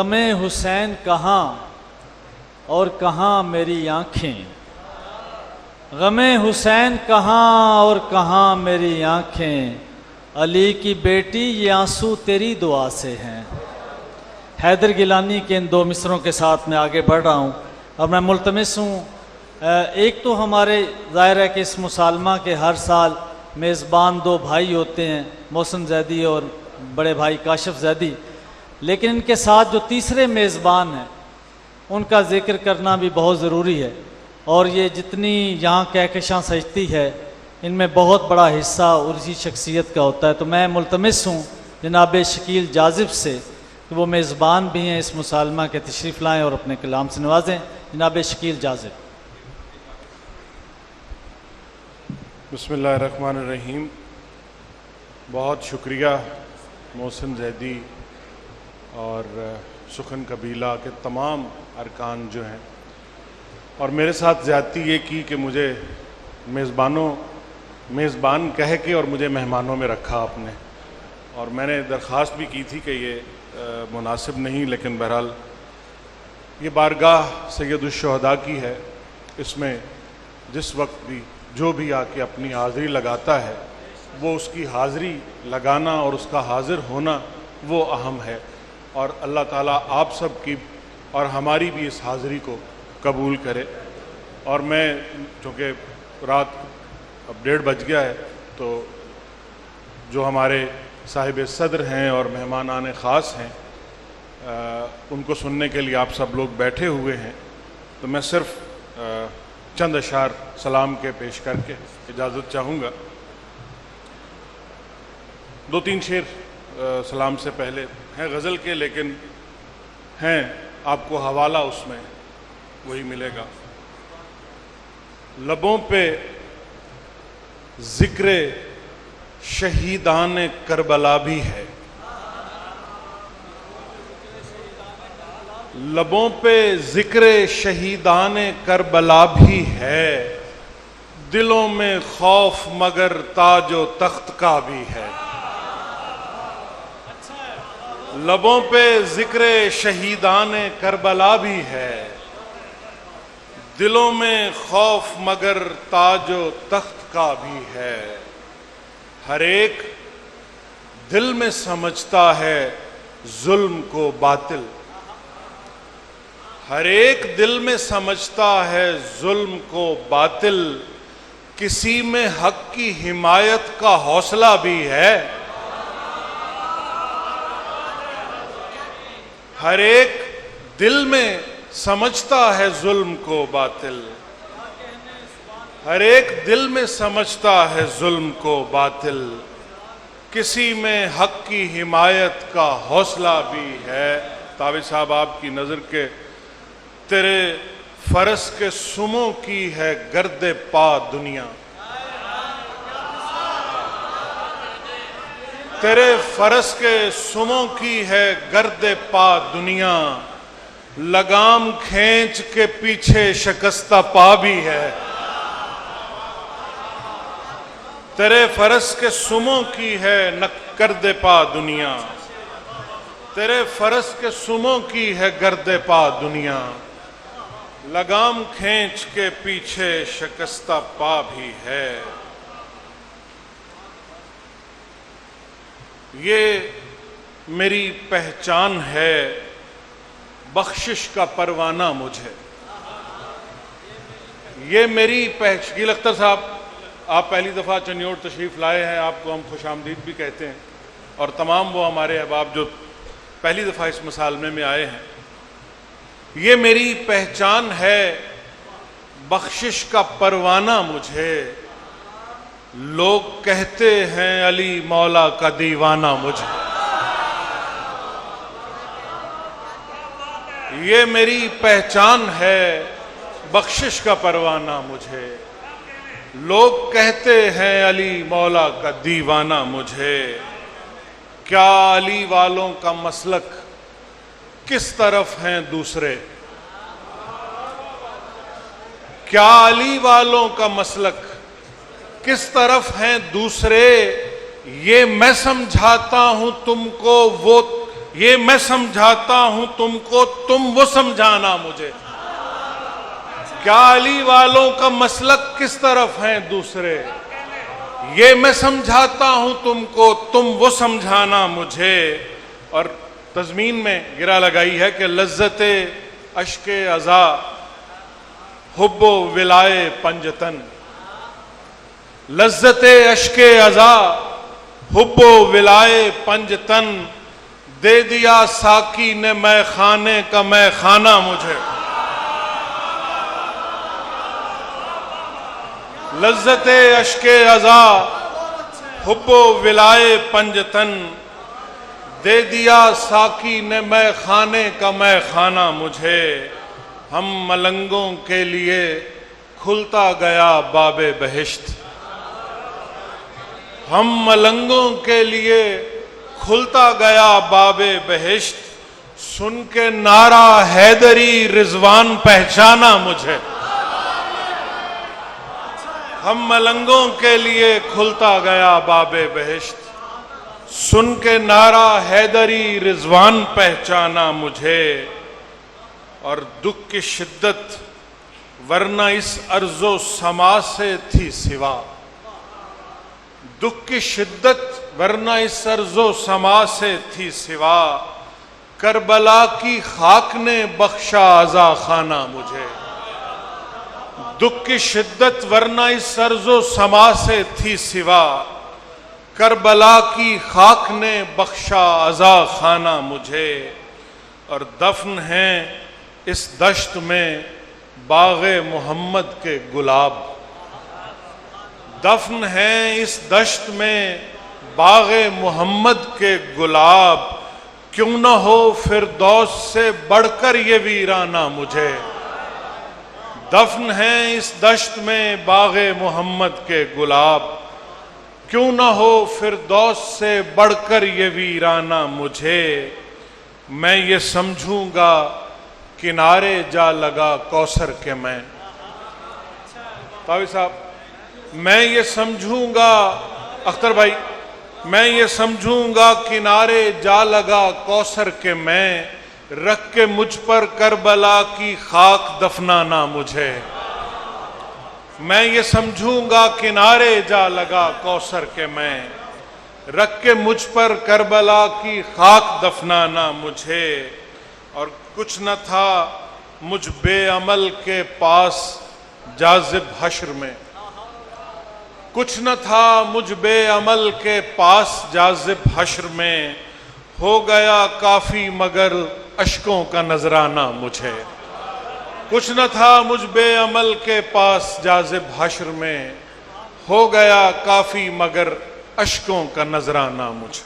गमे हुसैन कहाँ और कहाँ मेरी आँखें, गमे हुसैन कहाँ और कहाँ मेरी आँखें, अली की बेटी ये आंसू तेरी दुआ से हैं। हैदर गिलानी के इन दो मिसरों के साथ मैं आगे बढ़ रहा हूँ और मैं मुल्तमिस हूँ, एक तो हमारे ज़ाहिर है कि इस मुसालमा के हर साल मेज़बान दो भाई होते हैं, मोहसिन जैदी और बड़े भाई काशिफ जैदी, लेकिन इनके साथ जो तीसरे मेज़बान हैं उनका ज़िक्र करना भी बहुत ज़रूरी है। और ये जितनी यहाँ कहकशां सजती है इनमें बहुत बड़ा हिस्सा उसी शख्सियत का होता है। तो मैं मुल्तमिस हूँ जनाब शकील जाज़िब से कि वो मेज़बान भी हैं इस मुसालमा के, तशरीफ़ लाएँ और अपने कलाम से नवाजें। जनाब शकील जाज़िब। बिस्मिल्लाहिर्रहमानिर्रहीम। बहुत शुक्रिया मोहसिन जैदी और सुखन कबीला के तमाम अरकान जो हैं, और मेरे साथ ज़्यादती ये की कि मुझे मेज़बान कह के और मुझे मेहमानों में रखा आपने। और मैंने दरख्वास्त भी की थी कि ये मुनासिब नहीं, लेकिन बहरहाल ये बारगाह सैयदुश्शुहदा की है, इसमें जिस वक्त भी जो भी आके अपनी हाज़िरी लगाता है वो उसकी हाज़िरी लगाना और उसका हाज़िर होना वो अहम है। और अल्लाह ताला आप सब की और हमारी भी इस हाज़िरी को कबूल करे। और मैं चूँकि रात अब 1:30 बज गया है, तो जो हमारे साहिब सदर हैं और मेहमान आने ख़ास हैं उनको सुनने के लिए आप सब लोग बैठे हुए हैं, तो मैं सिर्फ़ चंद अशार सलाम के पेश करके इजाज़त चाहूँगा। 2-3 शेर सलाम से पहले हैं गज़ल के, लेकिन हैं आपको हवाला उसमें वही मिलेगा। लबों पे ज़िक्र शहीदान करबला भी है, लबों पे ज़िक्र शहीदान करबला भी है, दिलों में खौफ मगर ताजो तख्त का भी है। लबों पे ज़िक्र शहीदान करबला भी है, दिलों में खौफ मगर ताजो तख्त का भी है। हर एक दिल में समझता है जुल्म को बातिल, हर एक दिल में समझता है जुल्म को बातिल, किसी में हक की हिमायत का हौसला भी है। हर एक दिल में समझता है जुल्म को बातिल, हर एक दिल में समझता है जुल्म को बातिल, किसी में हक की हिमायत का हौसला भी है। ताबिद साहब आपकी नज़र के तेरे फरस के सुमों की है गर्दे पा दुनिया, तेरे फरस के सुमों की है गर्दे पा दुनिया, लगाम खींच के पीछे शिकस्ता पा भी है। तेरे फरस के सुमों की है गर्दे पा दुनिया, तेरे फरस के सुमों की है गर्दे पा दुनिया, लगाम खींच के पीछे शिकस्ता पा भी है। ये मेरी पहचान है, बख्शिश का परवाना मुझे, ये मेरी शकील अख्तर साहब, आप पहली दफ़ा चनियोट तशरीफ़ लाए हैं, आपको हम खुशामदीद भी कहते हैं, और तमाम वो हमारे अहबाब जो पहली दफ़ा इस मुसालमे में आए हैं। ये मेरी पहचान है, बख्शिश का परवाना मुझे, लोग कहते हैं अली मौला का दीवाना मुझे। ये मेरी पहचान है, बख्शिश का परवाना मुझे, लोग कहते हैं अली मौला का दीवाना मुझे। क्या अली वालों का मसलक किस तरफ हैं दूसरे, क्या अली वालों का मसलक किस तरफ हैं दूसरे, ये मैं समझाता हूं तुमको वो ये मैं समझाता हूं तुमको, तुम वो समझाना मुझे। क्या अली वालों का मसलक किस तरफ है दूसरे, ये मैं समझाता हूं तुमको, तुम वो समझाना मुझे। और तज़मीन में गिरा लगाई है कि लज्जते अश्के अज़ा हुब्बो विलाए पंजतन, लज्जते अश्के अज़ा हुब्बो विलाए पंजतन, दे दिया साकी ने मैं खाने का मैं खाना मुझे। लज्जते अश्के अज़ा हुब्बो विलाए पंजतन, दे दिया साकी ने मैं खाने का मैं खाना मुझे। हम मलंगों के लिए खुलता गया बाबे बहिश्त, हम मलंगों के लिए खुलता गया बाबे बहिश्त, सुन के नारा हैदरी रिजवान पहचाना मुझे। हम मलंगों के लिए खुलता गया बाबे बहिश्त, सुन के नारा हैदरी रिजवान पहचाना मुझे। और दुख की शिद्दत वरना इस अर्जो समा से थी सिवा, दुख की शिद्दत वरना इस अर्जो समा से थी सिवा, करबला की खाक ने बख्शा आज़ा खाना मुझे। दुख की शिद्दत वरना इस अर्जो समा से थी सिवा, करबला की खाक ने बख्शा आज़ा खाना मुझे। और दफन हैं इस दश्त में बाग़े मोहम्मद के गुलाब, दफन हैं इस दश्त में बाग़े मोहम्मद के गुलाब, क्यों न हो फिरदौस से बढ़कर ये वीराना मुझे। दफन हैं इस दश्त में बाग़े मोहम्मद के गुलाब, क्यों न हो फिरदौस से बढ़कर ये वीराना मुझे। मैं ये समझूंगा किनारे जा लगा कौसर के मैं, तावी साहब, मैं ये समझूंगा, अख्तर भाई, मैं ये समझूंगा किनारे जा लगा कौसर के मैं, रख के मुझ पर करबला की खाक दफनाना मुझे। मैं ये समझूंगा किनारे जा लगा कौसर के मैं, रख के मुझ पर करबला की खाक दफनाना मुझे। और कुछ न था मुझ बेअमल के पास जाज़िब हश्र में, कुछ न था मुझ बेअमल के पास जाज़िब हश्र में, हो गया काफ़ी मगर अश्कों का नजराना मुझे। कुछ न था मुझ बेअमल के पास जाज़िब हश्र में, हो गया काफ़ी मगर अश्कों का नजराना मुझे।